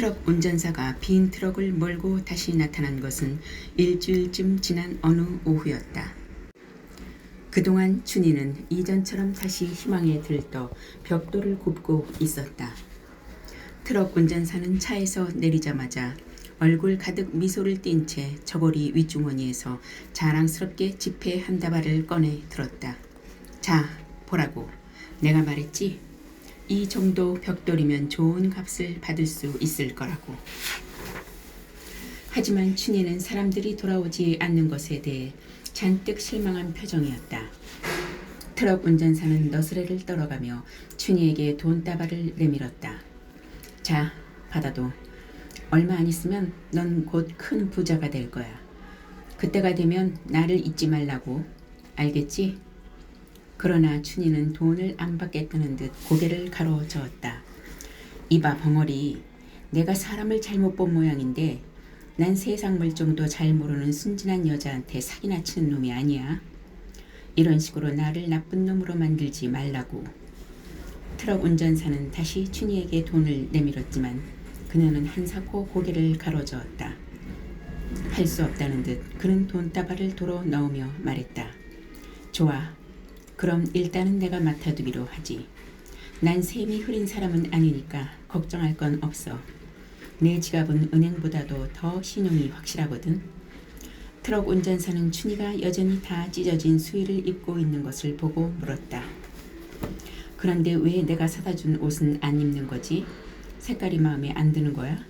트럭 운전사가 빈 트럭을 몰고 다시 나타난 것은 일주일쯤 지난 어느 오후였다. 그동안 춘희는 이전처럼 다시 희망에 들떠 벽돌을 굽고 있었다. 트럭 운전사는 차에서 내리자마자 얼굴 가득 미소를 띤 채 저고리 윗주머니에서 자랑스럽게 지폐 한 다발을 꺼내 들었다. 자, 보라고. 내가 말했지? 이 정도 벽돌이면 좋은 값을 받을 수 있을 거라고. 하지만 춘희는 사람들이 돌아오지 않는 것에 대해 잔뜩 실망한 표정이었다. 트럭 운전사는 너스레를 떨어가며 춘희에게 돈다발을 내밀었다. 자, 받아도. 얼마 안 있으면 넌 곧 큰 부자가 될 거야. 그때가 되면 나를 잊지 말라고. 알겠지? 그러나 춘희는 돈을 안 받겠다는 듯 고개를 가로저었다. 이봐 벙어리, 내가 사람을 잘못 본 모양인데 난 세상 물정도 잘 모르는 순진한 여자한테 사기나 치는 놈이 아니야. 이런 식으로 나를 나쁜 놈으로 만들지 말라고. 트럭 운전사는 다시 춘희에게 돈을 내밀었지만 그녀는 한사코 고개를 가로저었다. 할 수 없다는 듯 그는 돈다발을 도로 넣으며 말했다. 좋아. 그럼 일단은 내가 맡아두기로 하지. 난 셈이 흐린 사람은 아니니까 걱정할 건 없어. 내 지갑은 은행보다도 더 신용이 확실하거든. 트럭 운전사는 춘희가 여전히 다 찢어진 수의를 입고 있는 것을 보고 물었다. 그런데 왜 내가 사다 준 옷은 안 입는 거지? 색깔이 마음에 안 드는 거야?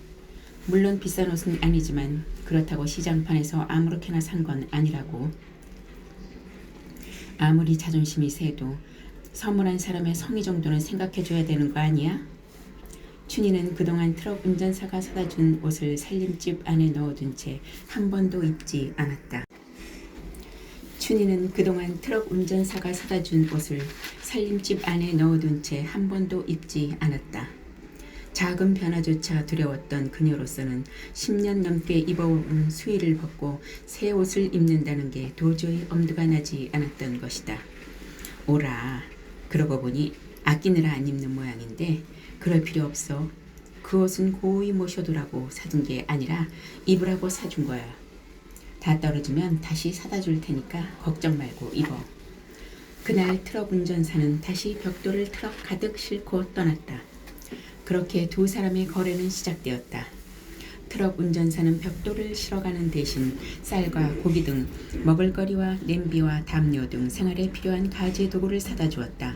물론 비싼 옷은 아니지만 그렇다고 시장판에서 아무렇게나 산 건 아니라고. 아무리 자존심이 세도 선물한 사람의 성의 정도는 생각해줘야 되는 거 아니야? 춘희는 그동안 트럭 운전사가 사다 준 옷을 살림집 안에 넣어둔 채 한 번도 입지 않았다. 춘희는 그동안 트럭 운전사가 사다 준 옷을 살림집 안에 넣어둔 채 한 번도 입지 않았다. 작은 변화조차 두려웠던 그녀로서는 10년 넘게 입어온 수의를 벗고 새 옷을 입는다는 게 도저히 엄두가 나지 않았던 것이다. 오라, 그러고 보니 아끼느라 안 입는 모양인데 그럴 필요 없어. 그 옷은 고이 모셔두라고 사준 게 아니라 입으라고 사준 거야. 다 떨어지면 다시 사다 줄 테니까 걱정 말고 입어. 그날 트럭 운전사는 다시 벽돌을 트럭 가득 싣고 떠났다. 그렇게 두 사람의 거래는 시작되었다. 트럭 운전사는 벽돌을 실어가는 대신 쌀과 고기 등 먹을거리와 냄비와 담요 등 생활에 필요한 가재 도구를 사다 주었다.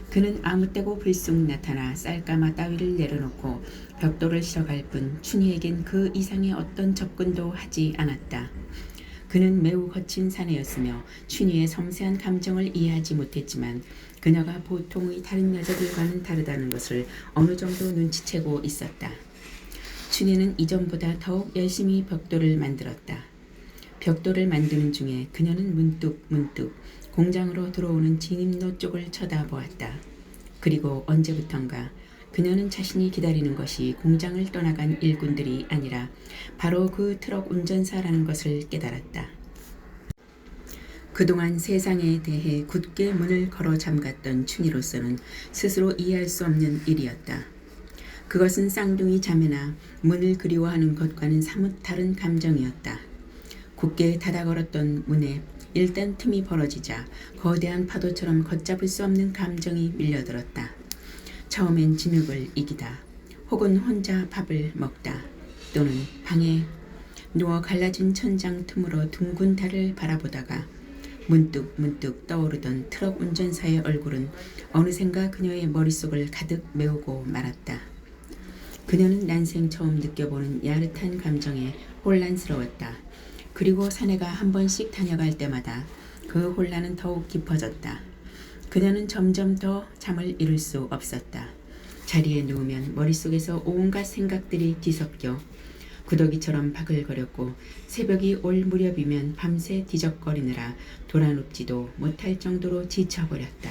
그는 아무 때고 불쑥 나타나 쌀가마 따위를 내려놓고 벽돌을 실어갈 뿐 춘희에겐 그 이상의 어떤 접근도 하지 않았다. 그는 매우 거친 사내였으며 춘희의 섬세한 감정을 이해하지 못했지만 그녀가 보통의 다른 여자들과는 다르다는 것을 어느 정도 눈치채고 있었다. 춘희는 이전보다 더욱 열심히 벽돌을 만들었다. 벽돌을 만드는 중에 그녀는 문득 공장으로 들어오는 진입로 쪽을 쳐다보았다. 그리고 언제부턴가 그녀는 자신이 기다리는 것이 공장을 떠나간 일꾼들이 아니라 바로 그 트럭 운전사라는 것을 깨달았다. 그동안 세상에 대해 굳게 문을 걸어 잠갔던 춘희로서는 스스로 이해할 수 없는 일이었다. 그것은 쌍둥이 자매나 문을 그리워하는 것과는 사뭇 다른 감정이었다. 굳게 닫아 걸었던 문에 일단 틈이 벌어지자 거대한 파도처럼 걷잡을 수 없는 감정이 밀려들었다. 처음엔 진흙을 이기다, 혹은 혼자 밥을 먹다, 또는 방에 누워 갈라진 천장 틈으로 둥근 달을 바라보다가 문득 떠오르던 트럭 운전사의 얼굴은 어느샌가 그녀의 머릿속을 가득 메우고 말았다. 그녀는 난생 처음 느껴보는 야릇한 감정에 혼란스러웠다. 그리고 사내가 한 번씩 다녀갈 때마다 그 혼란은 더욱 깊어졌다. 그녀는 점점 더 잠을 이룰 수 없었다. 자리에 누우면 머릿속에서 온갖 생각들이 뒤섞여 구더기처럼 바글거렸고 새벽이 올 무렵이면 밤새 뒤적거리느라 돌아눕지도 못할 정도로 지쳐버렸다.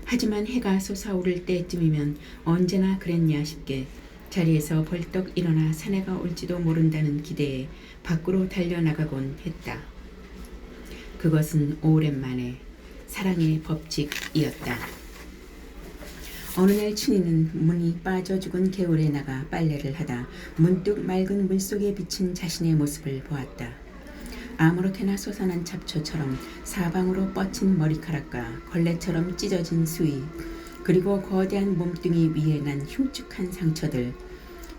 하지만 해가 솟아오를 때쯤이면 언제나 그랬냐 싶게 자리에서 벌떡 일어나 사내가 올지도 모른다는 기대에 밖으로 달려나가곤 했다. 그것은 오랜만에 사랑의 법칙이었다. 어느 날 춘희는 문이 빠져 죽은 개울에 나가 빨래를 하다 문득 맑은 물속에 비친 자신의 모습을 보았다. 아무렇게나 솟아난 잡초처럼 사방으로 뻗친 머리카락과 걸레처럼 찢어진 수위, 그리고 거대한 몸뚱이 위에 난 흉측한 상처들.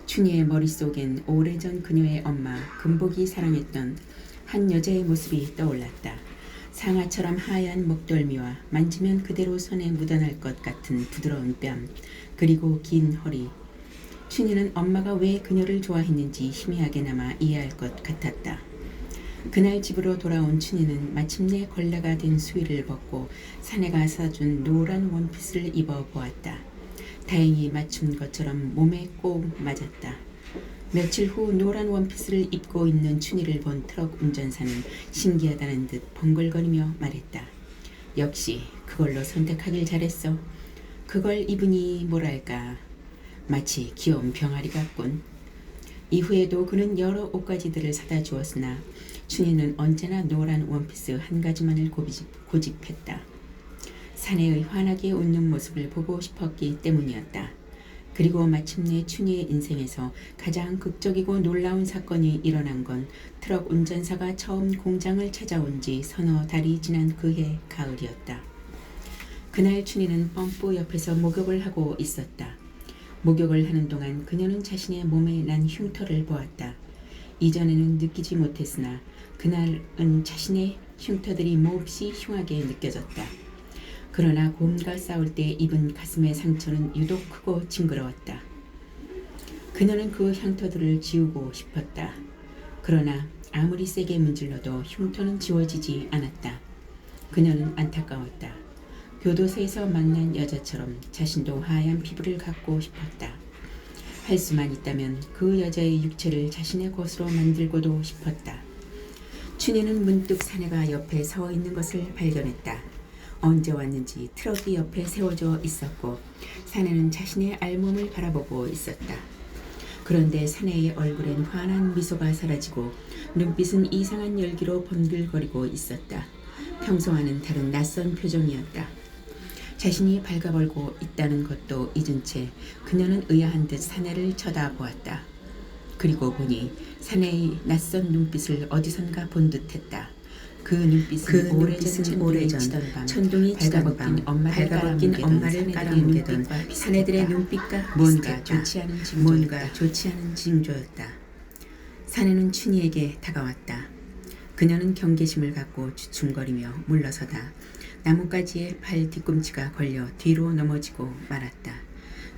춘희의 머릿속엔 오래전 그녀의 엄마 금복이 사랑했던 한 여자의 모습이 떠올랐다. 상아처럼 하얀 목덜미와 만지면 그대로 손에 묻어날 것 같은 부드러운 뺨, 그리고 긴 허리. 춘희는 엄마가 왜 그녀를 좋아했는지 희미하게나마 이해할 것 같았다. 그날 집으로 돌아온 춘희는 마침내 걸레가 된 수의를 벗고 사내가 사준 노란 원피스를 입어 보았다. 다행히 맞춘 것처럼 몸에 꼭 맞았다. 며칠 후 노란 원피스를 입고 있는 춘희를 본 트럭 운전사는 신기하다는 듯 번글거리며 말했다. 역시 그걸로 선택하길 잘했어. 그걸 입으니 뭐랄까 마치 귀여운 병아리 같군. 이후에도 그는 여러 옷가지들을 사다 주었으나 춘희는 언제나 노란 원피스 한 가지만을 고집했다. 사내의 환하게 웃는 모습을 보고 싶었기 때문이었다. 그리고 마침내 춘희의 인생에서 가장 극적이고 놀라운 사건이 일어난 건 트럭 운전사가 처음 공장을 찾아온 지 서너 달이 지난 그해 가을이었다. 그날 춘희는 펌프 옆에서 목욕을 하고 있었다. 목욕을 하는 동안 그녀는 자신의 몸에 난 흉터를 보았다. 이전에는 느끼지 못했으나 그날은 자신의 흉터들이 몹시 흉하게 느껴졌다. 그러나 곰과 싸울 때 입은 가슴의 상처는 유독 크고 징그러웠다. 그녀는 그 흉터들을 지우고 싶었다. 그러나 아무리 세게 문질러도 흉터는 지워지지 않았다. 그녀는 안타까웠다. 교도소에서 만난 여자처럼 자신도 하얀 피부를 갖고 싶었다. 할 수만 있다면 그 여자의 육체를 자신의 것으로 만들고도 싶었다. 춘희는 문득 사내가 옆에 서 있는 것을 발견했다. 언제 왔는지 트럭이 옆에 세워져 있었고 사내는 자신의 알몸을 바라보고 있었다. 그런데 사내의 얼굴엔 환한 미소가 사라지고 눈빛은 이상한 열기로 번글거리고 있었다. 평소와는 다른 낯선 표정이었다. 자신이 발가벌고 있다는 것도 잊은 채 그녀는 의아한 듯 사내를 쳐다보았다. 그리고 보니 사내의 낯선 눈빛을 어디선가 본 듯했다. 그 눈빛은 오래전 천둥이 발가벗긴 엄마를 깔아뭉개던 사내들의 눈빛과 뭔가 좋지 않은 징조였다. 사내는 춘희에게 다가왔다. 그녀는 경계심을 갖고 주춤거리며 물러서다 나뭇가지에 발 뒤꿈치가 걸려 뒤로 넘어지고 말았다.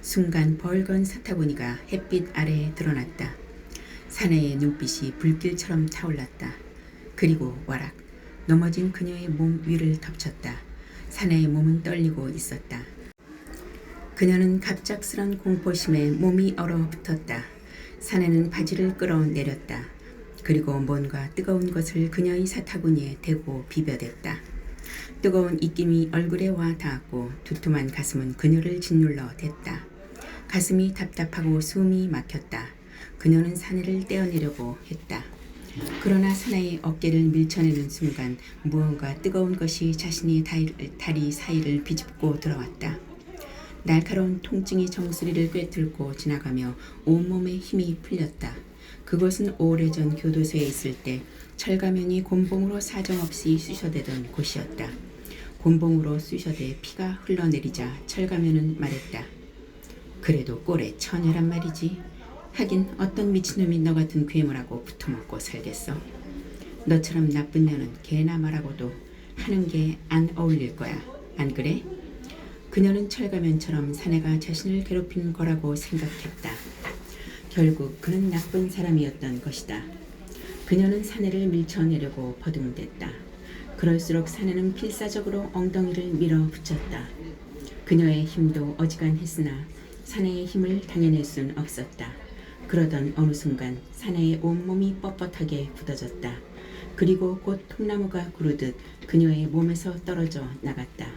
순간 벌건 사타구니가 햇빛 아래에 드러났다. 사내의 눈빛이 불길처럼 타올랐다. 그리고 와락 넘어진 그녀의 몸 위를 덮쳤다. 사내의 몸은 떨리고 있었다. 그녀는 갑작스런 공포심에 몸이 얼어붙었다. 사내는 바지를 끌어내렸다. 그리고 뭔가 뜨거운 것을 그녀의 사타구니에 대고 비벼댔다. 뜨거운 입김이 얼굴에 와 닿았고 두툼한 가슴은 그녀를 짓눌러 댔다. 가슴이 답답하고 숨이 막혔다. 그녀는 사내를 떼어내려고 했다. 그러나 사내의 어깨를 밀쳐내는 순간 무언가 뜨거운 것이 자신의 다리 사이를 비집고 들어왔다. 날카로운 통증이 정수리를 꿰뚫고 지나가며 온몸에 힘이 풀렸다. 그곳은 오래전 교도소에 있을 때 철가면이 곤봉으로 사정없이 쑤셔대던 곳이었다. 곤봉으로 쑤셔대 피가 흘러내리자 철가면은 말했다. 그래도 꼴에 처녀란 말이지. 하긴 어떤 미친놈이 너 같은 괴물하고 붙어먹고 살겠어. 너처럼 나쁜 년은 개나 말하고도 하는 게 안 어울릴 거야. 안 그래? 그녀는 철가면처럼 사내가 자신을 괴롭힌 거라고 생각했다. 결국 그는 나쁜 사람이었던 것이다. 그녀는 사내를 밀쳐내려고 버둥댔다. 그럴수록 사내는 필사적으로 엉덩이를 밀어붙였다. 그녀의 힘도 어지간했으나 사내의 힘을 당해낼 순 없었다. 그러던 어느 순간 사내의 온몸이 뻣뻣하게 굳어졌다. 그리고 곧 통나무가 구르듯 그녀의 몸에서 떨어져 나갔다.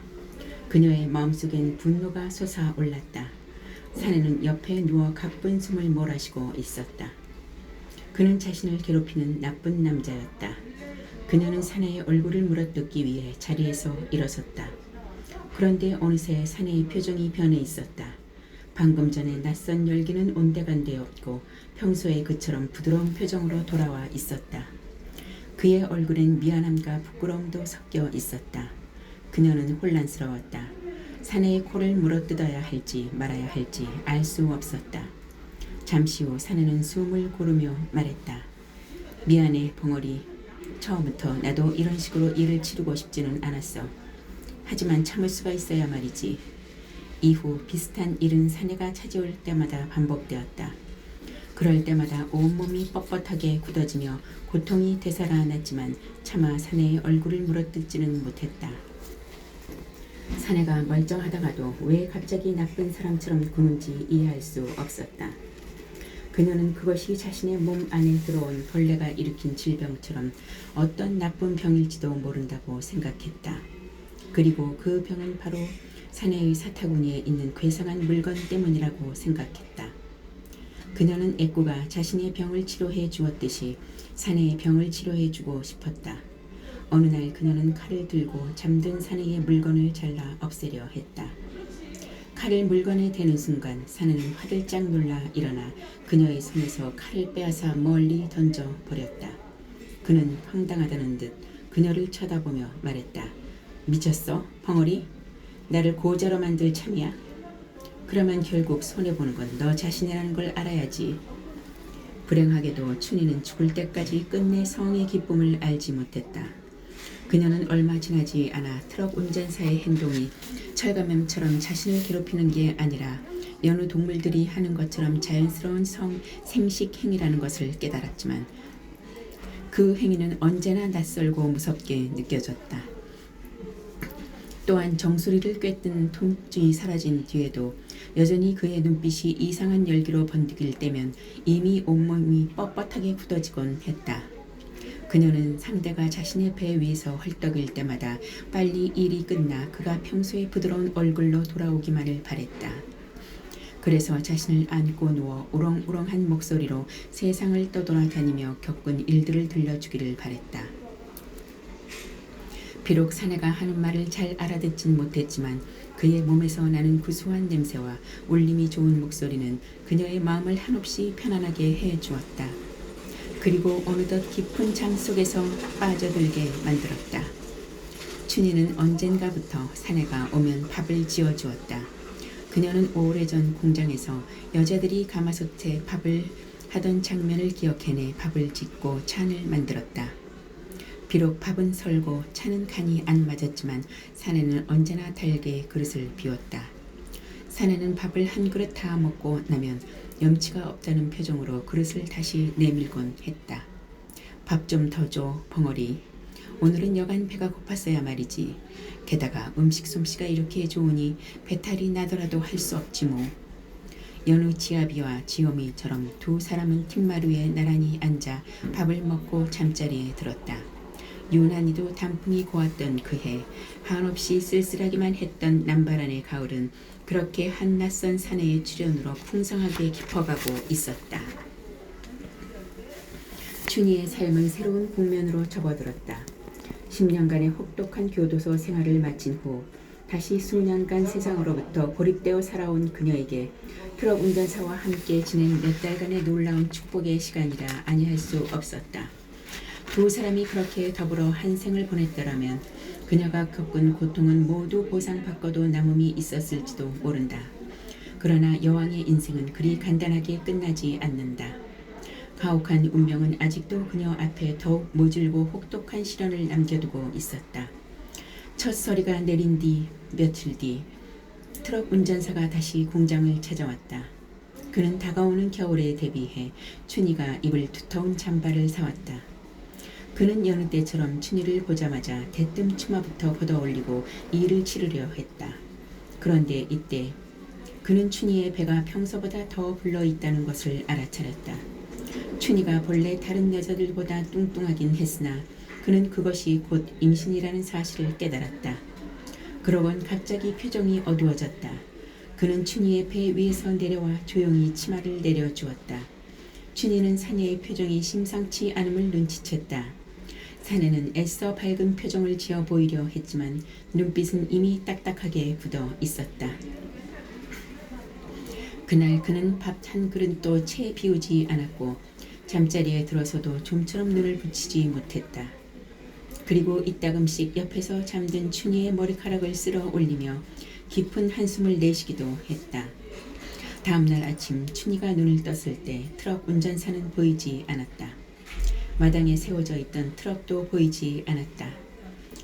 그녀의 마음속엔 분노가 솟아올랐다. 사내는 옆에 누워 가쁜 숨을 몰아쉬고 있었다. 그는 자신을 괴롭히는 나쁜 남자였다. 그녀는 사내의 얼굴을 물어뜯기 위해 자리에서 일어섰다. 그런데 어느새 사내의 표정이 변해 있었다. 방금 전에 낯선 열기는 온데간데 없고 평소에 그처럼 부드러운 표정으로 돌아와 있었다. 그의 얼굴엔 미안함과 부끄러움도 섞여 있었다. 그녀는 혼란스러웠다. 사내의 코를 물어뜯어야 할지 말아야 할지 알 수 없었다. 잠시 후 사내는 숨을 고르며 말했다. 미안해 벙어리. 처음부터 나도 이런 식으로 일을 치르고 싶지는 않았어. 하지만 참을 수가 있어야 말이지. 이후 비슷한 일은 사내가 찾아올 때마다 반복되었다. 그럴 때마다 온몸이 뻣뻣하게 굳어지며 고통이 되살아났지만 차마 사내의 얼굴을 물어뜯지는 못했다. 사내가 멀쩡하다가도 왜 갑자기 나쁜 사람처럼 구는지 이해할 수 없었다. 그녀는 그것이 자신의 몸 안에 들어온 벌레가 일으킨 질병처럼 어떤 나쁜 병일지도 모른다고 생각했다. 그리고 그 병은 바로 사내의 사타구니에 있는 괴상한 물건 때문이라고 생각했다. 그녀는 애꾸가 자신의 병을 치료해 주었듯이 사내의 병을 치료해 주고 싶었다. 어느 날 그녀는 칼을 들고 잠든 사내의 물건을 잘라 없애려 했다. 칼을 물건에 대는 순간 사내는 화들짝 놀라 일어나 그녀의 손에서 칼을 빼앗아 멀리 던져 버렸다. 그는 황당하다는 듯 그녀를 쳐다보며 말했다. 미쳤어? 벙어리? 나를 고자로 만들 참이야? 그러면 결국 손해보는 건 너 자신이라는 걸 알아야지. 불행하게도 춘희는 죽을 때까지 끝내 성의 기쁨을 알지 못했다. 그녀는 얼마 지나지 않아 트럭 운전사의 행동이 철감염처럼 자신을 괴롭히는 게 아니라 여느 동물들이 하는 것처럼 자연스러운 생식 행위라는 것을 깨달았지만 그 행위는 언제나 낯설고 무섭게 느껴졌다. 또한 정수리를 꿰뜬 통증이 사라진 뒤에도 여전히 그의 눈빛이 이상한 열기로 번득일 때면 이미 온몸이 뻣뻣하게 굳어지곤 했다. 그녀는 상대가 자신의 배 위에서 헐떡일 때마다 빨리 일이 끝나 그가 평소에 부드러운 얼굴로 돌아오기만을 바랬다. 그래서 자신을 안고 누워 우렁우렁한 목소리로 세상을 떠돌아다니며 겪은 일들을 들려주기를 바랬다. 비록 사내가 하는 말을 잘 알아듣진 못했지만 그의 몸에서 나는 구수한 냄새와 울림이 좋은 목소리는 그녀의 마음을 한없이 편안하게 해주었다. 그리고 어느덧 깊은 잠 속에서 빠져들게 만들었다. 춘희는 언젠가부터 사내가 오면 밥을 지어주었다. 그녀는 오래전 공장에서 여자들이 가마솥에 밥을 하던 장면을 기억해내 밥을 짓고 찬을 만들었다. 비록 밥은 설고 차는 간이 안 맞았지만 사내는 언제나 달게 그릇을 비웠다. 사내는 밥을 한 그릇 다 먹고 나면 염치가 없다는 표정으로 그릇을 다시 내밀곤 했다. 밥 좀 더 줘, 벙어리. 오늘은 여간 배가 고팠어야 말이지. 게다가 음식 솜씨가 이렇게 좋으니 배탈이 나더라도 할 수 없지 뭐. 여느 지아비와 지오미처럼 두 사람은 뒷마루에 나란히 앉아 밥을 먹고 잠자리에 들었다. 유난히도 단풍이 고왔던 그해 한없이 쓸쓸하기만 했던 남바란의 가을은 그렇게 한 낯선 사내의 출현으로 풍성하게 깊어가고 있었다. 춘희의 삶은 새로운 국면으로 접어들었다. 10년간의 혹독한 교도소 생활을 마친 후 다시 수년간 세상으로부터 고립되어 살아온 그녀에게 트럭 운전사와 함께 지낸 몇 달간의 놀라운 축복의 시간이라 아니할 수 없었다. 두 사람이 그렇게 더불어 한 생을 보냈더라면 그녀가 겪은 고통은 모두 보상받고도 남음이 있었을지도 모른다. 그러나 여왕의 인생은 그리 간단하게 끝나지 않는다. 가혹한 운명은 아직도 그녀 앞에 더욱 모질고 혹독한 시련을 남겨두고 있었다. 첫 서리가 내린 뒤 며칠 뒤 트럭 운전사가 다시 공장을 찾아왔다. 그는 다가오는 겨울에 대비해 춘희가 입을 두터운 잠바를 사왔다. 그는 여느 때처럼 춘희를 보자마자 대뜸 치마부터 걷어올리고 일을 치르려 했다. 그런데 이때 그는 춘희의 배가 평소보다 더 불러있다는 것을 알아차렸다. 춘희가 본래 다른 여자들보다 뚱뚱하긴 했으나 그는 그것이 곧 임신이라는 사실을 깨달았다. 그러곤 갑자기 표정이 어두워졌다. 그는 춘희의 배 위에서 내려와 조용히 치마를 내려주었다. 춘희는 사내의 표정이 심상치 않음을 눈치챘다. 사내는 애써 밝은 표정을 지어 보이려 했지만 눈빛은 이미 딱딱하게 굳어 있었다. 그날 그는 밥 한 그릇도 채 비우지 않았고 잠자리에 들어서도 좀처럼 눈을 붙이지 못했다. 그리고 이따금씩 옆에서 잠든 춘희의 머리카락을 쓸어 올리며 깊은 한숨을 내쉬기도 했다. 다음날 아침 춘희가 눈을 떴을 때 트럭 운전사는 보이지 않았다. 마당에 세워져 있던 트럭도 보이지 않았다.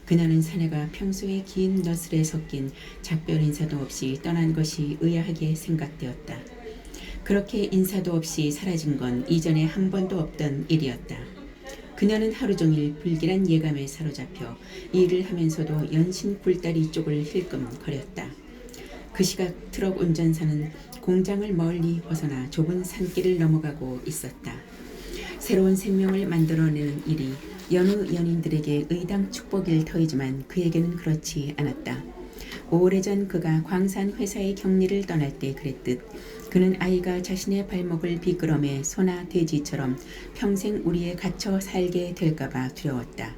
그녀는 사내가 평소에 긴 너슬에 섞인 작별 인사도 없이 떠난 것이 의아하게 생각되었다. 그렇게 인사도 없이 사라진 건 이전에 한 번도 없던 일이었다. 그녀는 하루 종일 불길한 예감에 사로잡혀 일을 하면서도 연신 굴다리 쪽을 힐끔거렸다. 그 시각 트럭 운전사는 공장을 멀리 벗어나 좁은 산길을 넘어가고 있었다. 새로운 생명을 만들어내는 일이 여느 연인들에게 의당 축복일 터이지만 그에게는 그렇지 않았다. 오래전 그가 광산 회사의 격리를 떠날 때 그랬듯 그는 아이가 자신의 발목을 비끄럼에 소나 돼지처럼 평생 우리에 갇혀 살게 될까봐 두려웠다.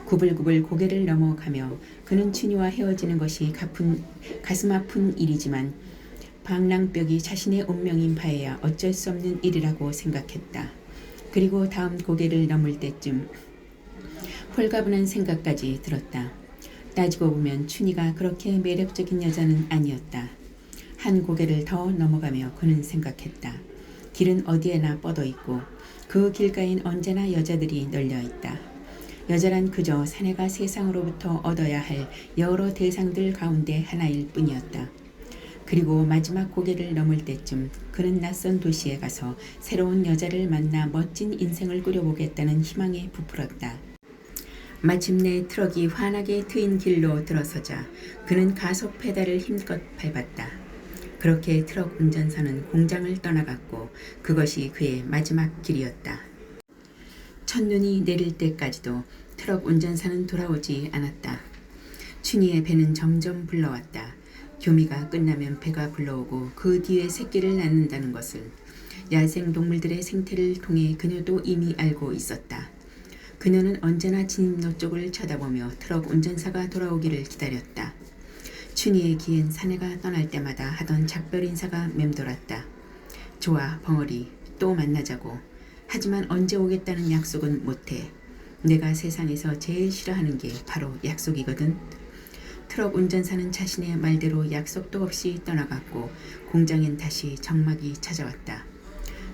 구불구불 고개를 넘어가며 그는 춘희와 헤어지는 것이 가슴 아픈 일이지만 방랑벽이 자신의 운명인 바에야 어쩔 수 없는 일이라고 생각했다. 그리고 다음 고개를 넘을 때쯤 홀가분한 생각까지 들었다. 따지고 보면 춘희가 그렇게 매력적인 여자는 아니었다. 한 고개를 더 넘어가며 그는 생각했다. 길은 어디에나 뻗어 있고 그 길가엔 언제나 여자들이 널려 있다. 여자란 그저 사내가 세상으로부터 얻어야 할 여러 대상들 가운데 하나일 뿐이었다. 그리고 마지막 고개를 넘을 때쯤 그는 낯선 도시에 가서 새로운 여자를 만나 멋진 인생을 꾸려보겠다는 희망에 부풀었다. 마침내 트럭이 환하게 트인 길로 들어서자 그는 가속 페달을 힘껏 밟았다. 그렇게 트럭 운전사는 공장을 떠나갔고 그것이 그의 마지막 길이었다. 첫눈이 내릴 때까지도 트럭 운전사는 돌아오지 않았다. 춘희의 배는 점점 불러왔다. 교미가 끝나면 배가 불러오고 그 뒤에 새끼를 낳는다는 것을 야생동물들의 생태를 통해 그녀도 이미 알고 있었다. 그녀는 언제나 진입로 쪽을 쳐다보며 트럭 운전사가 돌아오기를 기다렸다. 춘희의 귀엔 사내가 떠날 때마다 하던 작별 인사가 맴돌았다. 좋아, 벙어리, 또 만나자고. 하지만 언제 오겠다는 약속은 못해. 내가 세상에서 제일 싫어하는 게 바로 약속이거든. 트럭 운전사는 자신의 말대로 약속도 없이 떠나갔고 공장엔 다시 적막이 찾아왔다.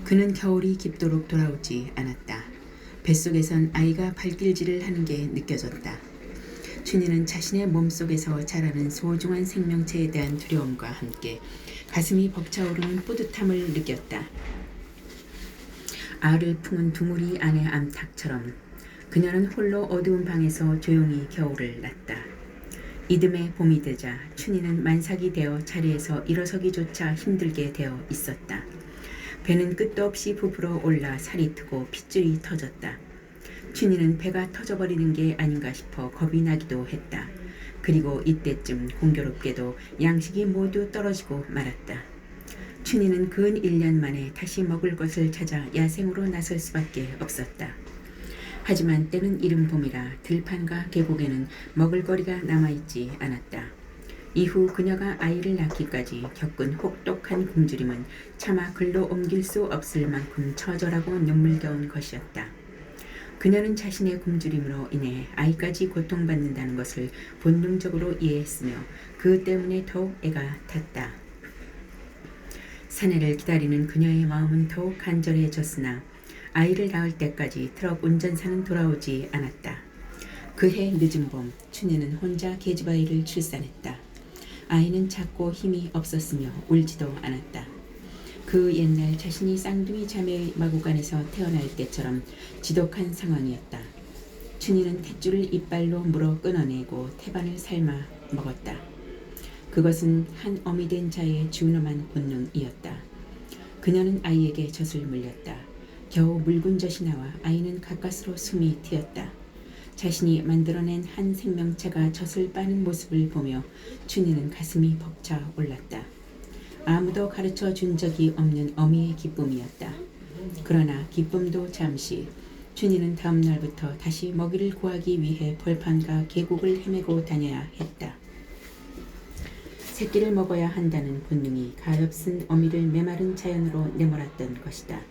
그는 겨울이 깊도록 돌아오지 않았다. 뱃속에선 아이가 발길질을 하는 게 느껴졌다. 춘희는 자신의 몸속에서 자라는 소중한 생명체에 대한 두려움과 함께 가슴이 벅차오르는 뿌듯함을 느꼈다. 알을 품은 두무리 안의 암탉처럼 그녀는 홀로 어두운 방에서 조용히 겨울을 났다. 이듬해 봄이 되자 춘희는 만삭이 되어 자리에서 일어서기조차 힘들게 되어 있었다. 배는 끝도 없이 부풀어 올라 살이 트고 핏줄이 터졌다. 춘희는 배가 터져버리는 게 아닌가 싶어 겁이 나기도 했다. 그리고 이때쯤 공교롭게도 양식이 모두 떨어지고 말았다. 춘희는 근 1년 만에 다시 먹을 것을 찾아 야생으로 나설 수밖에 없었다. 하지만 때는 이른 봄이라 들판과 계곡에는 먹을거리가 남아있지 않았다. 이후 그녀가 아이를 낳기까지 겪은 혹독한 굶주림은 차마 글로 옮길 수 없을 만큼 처절하고 눈물겨운 것이었다. 그녀는 자신의 굶주림으로 인해 아이까지 고통받는다는 것을 본능적으로 이해했으며 그 때문에 더욱 애가 탔다. 사내를 기다리는 그녀의 마음은 더욱 간절해졌으나 아이를 낳을 때까지 트럭 운전사는 돌아오지 않았다. 그해 늦은 봄 춘희는 혼자 계집아이를 출산했다. 아이는 작고 힘이 없었으며 울지도 않았다. 그 옛날 자신이 쌍둥이 자매의 마구간에서 태어날 때처럼 지독한 상황이었다. 춘희는 탯줄을 이빨로 물어 끊어내고 태반을 삶아 먹었다. 그것은 한 어미 된 자의 준엄한 본능이었다. 그녀는 아이에게 젖을 물렸다. 겨우 묽은 젖이 나와 아이는 가까스로 숨이 튀었다. 자신이 만들어낸 한 생명체가 젖을 빠는 모습을 보며 춘희는 가슴이 벅차 올랐다. 아무도 가르쳐 준 적이 없는 어미의 기쁨이었다. 그러나 기쁨도 잠시, 춘희는 다음 날부터 다시 먹이를 구하기 위해 벌판과 계곡을 헤매고 다녀야 했다. 새끼를 먹어야 한다는 본능이 가엾은 어미를 메마른 자연으로 내몰았던 것이다.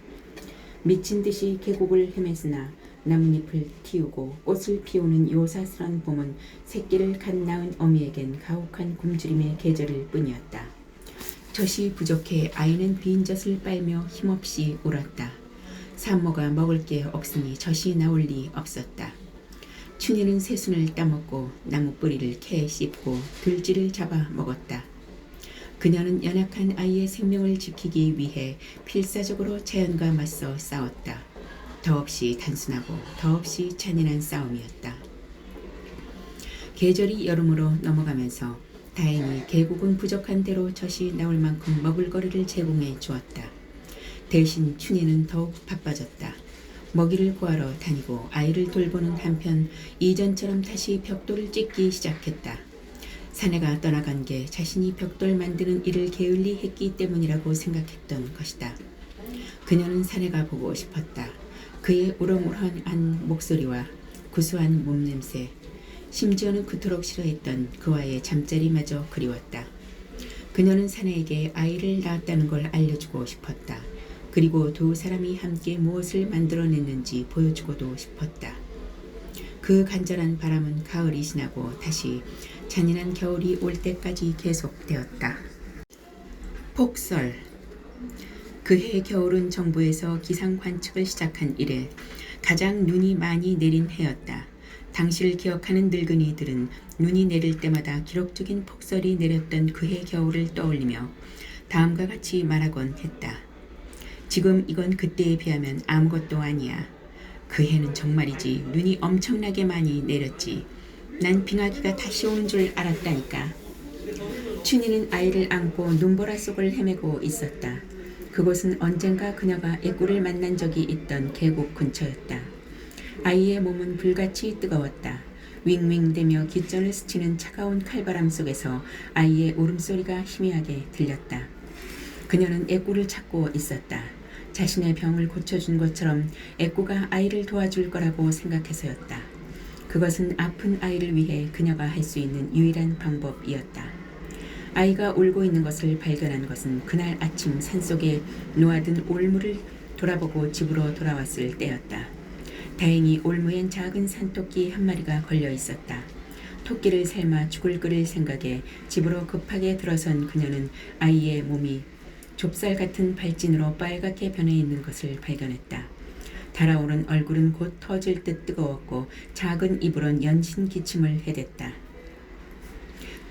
미친 듯이 계곡을 헤맸으나 나뭇잎을 틔우고 꽃을 피우는 요사스런 봄은 새끼를 갓 낳은 어미에겐 가혹한 굶주림의 계절일 뿐이었다. 젖이 부족해 아이는 빈 젖을 빨며 힘없이 울었다. 산모가 먹을 게 없으니 젖이 나올 리 없었다. 춘희는 새순을 따먹고 나무 뿌리를 캐 씹고 들쥐를 잡아 먹었다. 그녀는 연약한 아이의 생명을 지키기 위해 필사적으로 자연과 맞서 싸웠다. 더없이 단순하고 더없이 잔인한 싸움이었다. 계절이 여름으로 넘어가면서 다행히 계곡은 부족한 대로 젖이 나올 만큼 먹을 거리를 제공해 주었다. 대신 춘희는 더욱 바빠졌다. 먹이를 구하러 다니고 아이를 돌보는 한편 이전처럼 다시 벽돌을 찢기 시작했다. 사내가 떠나간 게 자신이 벽돌 만드는 일을 게을리 했기 때문이라고 생각했던 것이다. 그녀는 사내가 보고 싶었다. 그의 우렁우렁한 목소리와 구수한 몸냄새, 심지어는 그토록 싫어했던 그와의 잠자리마저 그리웠다. 그녀는 사내에게 아이를 낳았다는 걸 알려주고 싶었다. 그리고 두 사람이 함께 무엇을 만들어냈는지 보여주고도 싶었다. 그 간절한 바람은 가을이 지나고 다시 잔인한 겨울이 올 때까지 계속되었다. 폭설. 그해 겨울은 정부에서 기상 관측을 시작한 이래 가장 눈이 많이 내린 해였다. 당시를 기억하는 늙은이들은 눈이 내릴 때마다 기록적인 폭설이 내렸던 그해 겨울을 떠올리며 다음과 같이 말하곤 했다. 지금 이건 그때에 비하면 아무것도 아니야. 그 해는 정말이지 눈이 엄청나게 많이 내렸지. 난 빙하기가 다시 오는 줄 알았다니까. 춘희는 아이를 안고 눈보라 속을 헤매고 있었다. 그곳은 언젠가 그녀가 애꾸를 만난 적이 있던 계곡 근처였다. 아이의 몸은 불같이 뜨거웠다. 윙윙대며 깃전을 스치는 차가운 칼바람 속에서 아이의 울음소리가 희미하게 들렸다. 그녀는 애꾸를 찾고 있었다. 자신의 병을 고쳐준 것처럼 애꾸가 아이를 도와줄 거라고 생각해서였다. 그것은 아픈 아이를 위해 그녀가 할 수 있는 유일한 방법이었다. 아이가 울고 있는 것을 발견한 것은 그날 아침 산속에 놓아둔 올무를 돌아보고 집으로 돌아왔을 때였다. 다행히 올무엔 작은 산토끼 한 마리가 걸려 있었다. 토끼를 삶아 죽을 끓일 생각에 집으로 급하게 들어선 그녀는 아이의 몸이 좁쌀 같은 발진으로 빨갛게 변해 있는 것을 발견했다. 달아오른 얼굴은 곧 터질 듯 뜨거웠고 작은 입으론 연신 기침을 해댔다.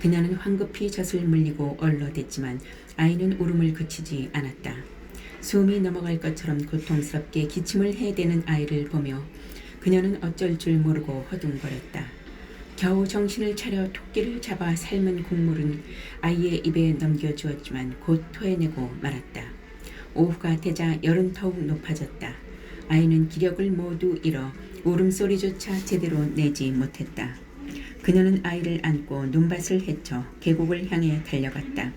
그녀는 황급히 젖을 물리고 얼러댔지만 아이는 울음을 그치지 않았다. 숨이 넘어갈 것처럼 고통스럽게 기침을 해대는 아이를 보며 그녀는 어쩔 줄 모르고 허둥거렸다. 겨우 정신을 차려 토끼를 잡아 삶은 국물은 아이의 입에 넘겨주었지만 곧 토해내고 말았다. 오후가 되자 열은 더욱 높아졌다. 아이는 기력을 모두 잃어 울음소리조차 제대로 내지 못했다. 그녀는 아이를 안고 눈밭을 헤쳐 계곡을 향해 달려갔다.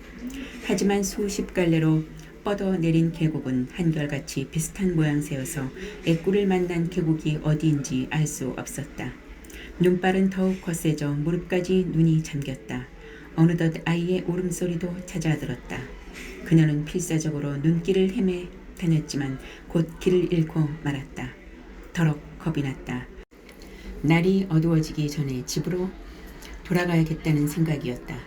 하지만 수십 갈래로 뻗어내린 계곡은 한결같이 비슷한 모양새여서 애꾸를 만난 계곡이 어디인지 알 수 없었다. 눈발은 더욱 거세져 무릎까지 눈이 잠겼다. 어느덧 아이의 울음소리도 잦아들었다. 그녀는 필사적으로 눈길을 헤매 다녔지만 곧 길을 잃고 말았다. 더럭 겁이 났다. 날이 어두워지기 전에 집으로 돌아가야겠다는 생각이었다.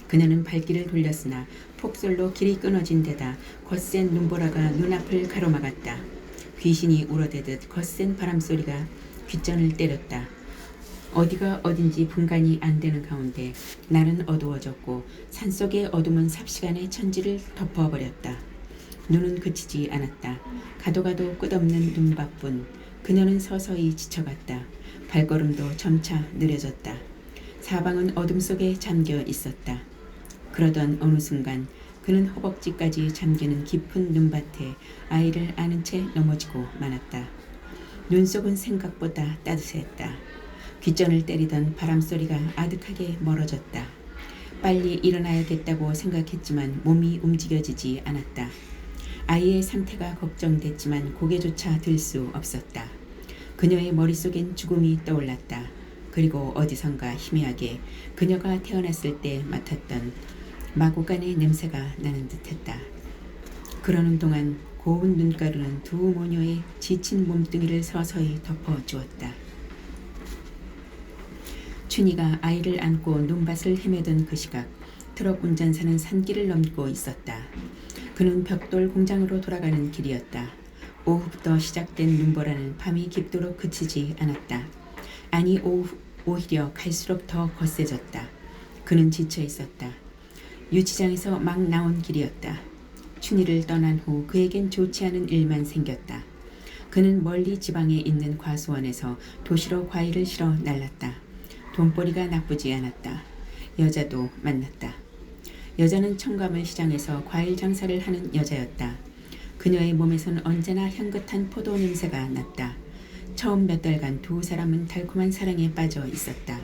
그녀는 발길을 돌렸으나 폭설로 길이 끊어진 데다 거센 눈보라가 눈앞을 가로막았다. 귀신이 울어대듯 거센 바람소리가 귓전을 때렸다. 어디가 어딘지 분간이 안 되는 가운데 날은 어두워졌고 산속의 어둠은 삽시간에 천지를 덮어버렸다. 눈은 그치지 않았다. 가도 가도 끝없는 눈밖뿐. 그녀는 서서히 지쳐갔다. 발걸음도 점차 느려졌다. 사방은 어둠 속에 잠겨 있었다. 그러던 어느 순간 그는 허벅지까지 잠기는 깊은 눈밭에 아이를 안은 채 넘어지고 말았다. 눈속은 생각보다 따뜻했다. 귓전을 때리던 바람소리가 아득하게 멀어졌다. 빨리 일어나야겠다고 생각했지만 몸이 움직여지지 않았다. 아이의 상태가 걱정됐지만 고개조차 들 수 없었다. 그녀의 머릿속엔 죽음이 떠올랐다. 그리고 어디선가 희미하게 그녀가 태어났을 때 맡았던 마구간의 냄새가 나는 듯했다. 그러는 동안 고운 눈가루는 두 모녀의 지친 몸뚱이를 서서히 덮어주었다. 춘희가 아이를 안고 눈밭을 헤매던 그 시각, 트럭 운전사는 산길을 넘고 있었다. 그는 벽돌 공장으로 돌아가는 길이었다. 오후부터 시작된 눈보라는 밤이 깊도록 그치지 않았다. 아니 오히려 갈수록 더 거세졌다. 그는 지쳐 있었다. 유치장에서 막 나온 길이었다. 춘희를 떠난 후 그에겐 좋지 않은 일만 생겼다. 그는 멀리 지방에 있는 과수원에서 도시로 과일을 실어 날랐다. 돈벌이가 나쁘지 않았다. 여자도 만났다. 여자는 청가물 시장에서 과일 장사를 하는 여자였다. 그녀의 몸에선 언제나 향긋한 포도 냄새가 났다. 처음 몇 달간 두 사람은 달콤한 사랑에 빠져 있었다.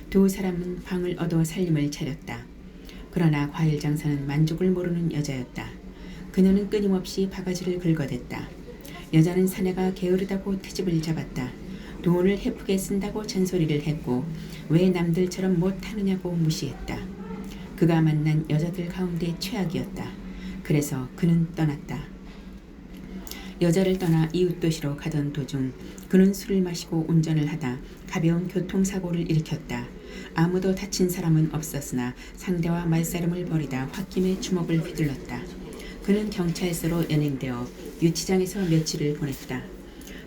두 사람은 방을 얻어 살림을 차렸다. 그러나 과일 장사는 만족을 모르는 여자였다. 그녀는 끊임없이 바가지를 긁어댔다. 여자는 사내가 게으르다고 트집을 잡았다. 돈을 헤프게 쓴다고 잔소리를 했고 왜 남들처럼 못하느냐고 무시했다. 그가 만난 여자들 가운데 최악이었다. 그래서 그는 떠났다. 여자를 떠나 이웃도시로 가던 도중 그는 술을 마시고 운전을 하다 가벼운 교통사고를 일으켰다. 아무도 다친 사람은 없었으나 상대와 말싸움을 벌이다 홧김에 주먹을 휘둘렀다. 그는 경찰서로 연행되어 유치장에서 며칠을 보냈다.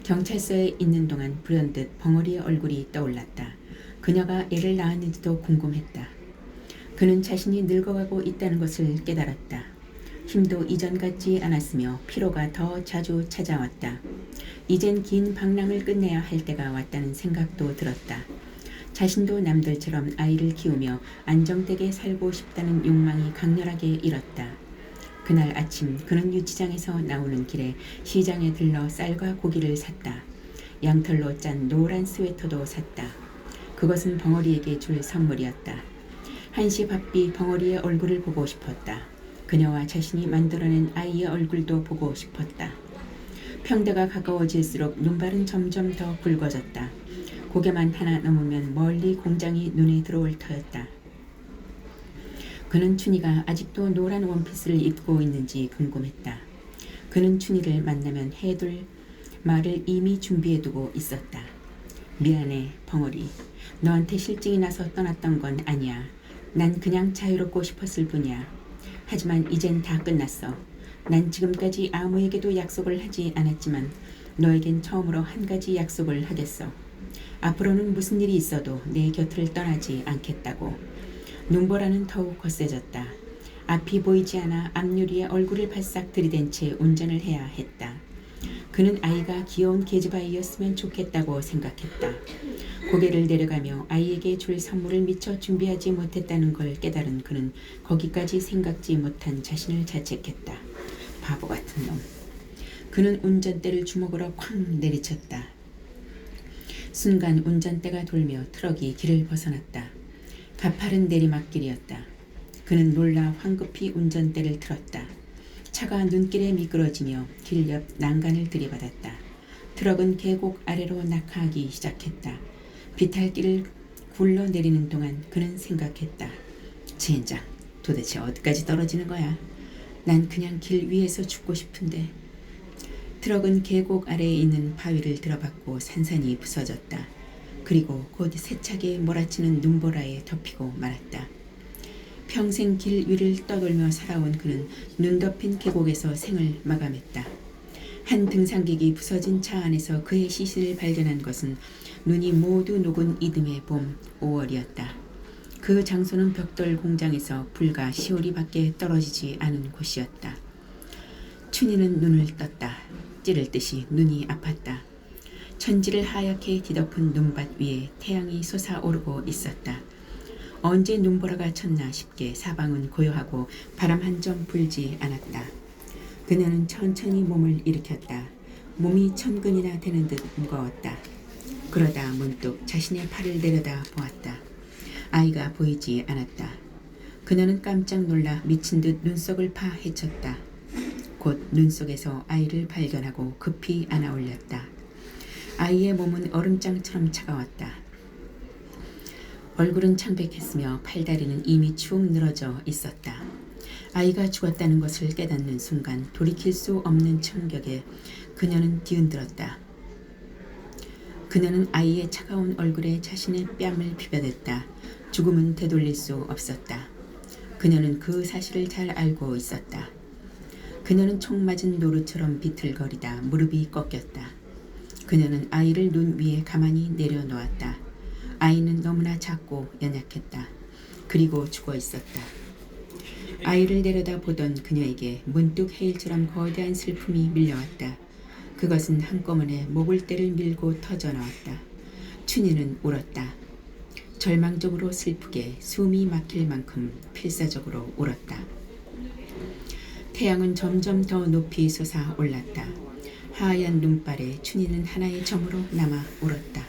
경찰서에 있는 동안 불현듯 벙어리의 얼굴이 떠올랐다. 그녀가 애를 낳았는지도 궁금했다. 그는 자신이 늙어가고 있다는 것을 깨달았다. 힘도 이전 같지 않았으며 피로가 더 자주 찾아왔다. 이젠 긴 방랑을 끝내야 할 때가 왔다는 생각도 들었다. 자신도 남들처럼 아이를 키우며 안정되게 살고 싶다는 욕망이 강렬하게 일었다. 그날 아침 그는 유치장에서 나오는 길에 시장에 들러 쌀과 고기를 샀다. 양털로 짠 노란 스웨터도 샀다. 그것은 벙어리에게 줄 선물이었다. 한시 바삐 벙어리의 얼굴을 보고 싶었다. 그녀와 자신이 만들어낸 아이의 얼굴도 보고 싶었다. 평대가 가까워질수록 눈발은 점점 더 굵어졌다. 고개만 하나 넘으면 멀리 공장이 눈에 들어올 터였다. 그는 춘희가 아직도 노란 원피스를 입고 있는지 궁금했다. 그는 춘희를 만나면 해둘 말을 이미 준비해두고 있었다. 미안해, 벙어리. 너한테 실증이 나서 떠났던 건 아니야. 난 그냥 자유롭고 싶었을 뿐이야. 하지만 이젠 다 끝났어. 난 지금까지 아무에게도 약속을 하지 않았지만 너에겐 처음으로 한 가지 약속을 하겠어. 앞으로는 무슨 일이 있어도 내 곁을 떠나지 않겠다고. 눈보라는 더욱 거세졌다. 앞이 보이지 않아 앞유리에 얼굴을 바싹 들이댄 채 운전을 해야 했다. 그는 아이가 귀여운 계집아이였으면 좋겠다고 생각했다. 고개를 내려가며 아이에게 줄 선물을 미처 준비하지 못했다는 걸 깨달은 그는 거기까지 생각지 못한 자신을 자책했다. 바보 같은 놈. 그는 운전대를 주먹으로 쾅 내리쳤다. 순간 운전대가 돌며 트럭이 길을 벗어났다. 가파른 내리막길이었다. 그는 놀라 황급히 운전대를 틀었다. 차가 눈길에 미끄러지며 길 옆 난간을 들이받았다. 트럭은 계곡 아래로 낙하하기 시작했다. 비탈길을 굴러내리는 동안 그는 생각했다. 젠장, 도대체 어디까지 떨어지는 거야? 난 그냥 길 위에서 죽고 싶은데. 트럭은 계곡 아래에 있는 바위를 들어받고 산산이 부서졌다. 그리고 곧 세차게 몰아치는 눈보라에 덮이고 말았다. 평생 길 위를 떠돌며 살아온 그는 눈 덮인 계곡에서 생을 마감했다. 한 등산객이 부서진 차 안에서 그의 시신을 발견한 것은 눈이 모두 녹은 이듬해 봄 5월이었다. 그 장소는 벽돌 공장에서 불과 10월이밖에 떨어지지 않은 곳이었다. 춘희는 눈을 떴다. 찌를 듯이 눈이 아팠다. 천지를 하얗게 뒤덮은 눈밭 위에 태양이 솟아오르고 있었다. 언제 눈보라가 쳤나 싶게 사방은 고요하고 바람 한 점 불지 않았다. 그녀는 천천히 몸을 일으켰다. 몸이 천근이나 되는 듯 무거웠다. 그러다 문득 자신의 팔을 내려다 보았다. 아이가 보이지 않았다. 그녀는 깜짝 놀라 미친 듯 눈속을 파헤쳤다. 곧 눈 속에서 아이를 발견하고 급히 안아 올렸다. 아이의 몸은 얼음장처럼 차가웠다. 얼굴은 창백했으며 팔다리는 이미 축 늘어져 있었다. 아이가 죽었다는 것을 깨닫는 순간 돌이킬 수 없는 충격에 그녀는 뒤흔들었다. 그녀는 아이의 차가운 얼굴에 자신의 뺨을 비벼댔다. 죽음은 되돌릴 수 없었다. 그녀는 그 사실을 잘 알고 있었다. 그녀는 총 맞은 노루처럼 비틀거리다 무릎이 꺾였다. 그녀는 아이를 눈 위에 가만히 내려놓았다. 아이는 너무나 작고 연약했다. 그리고 죽어 있었다. 아이를 내려다보던 그녀에게 문득 해일처럼 거대한 슬픔이 밀려왔다. 그것은 한꺼번에 목을대를 밀고 터져나왔다. 춘희는 울었다. 절망적으로 슬프게 숨이 막힐 만큼 필사적으로 울었다. 태양은 점점 더 높이 솟아올랐다. 하얀 눈발에 춘희는 하나의 점으로 남아 울었다.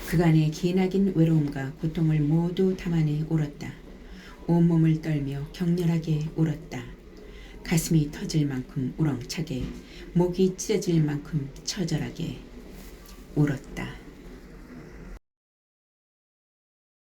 그간의 기나긴 외로움과 고통을 모두 담아내 울었다. 온몸을 떨며 격렬하게 울었다. 가슴이 터질 만큼 우렁차게, 목이 찢어질 만큼 처절하게 울었다.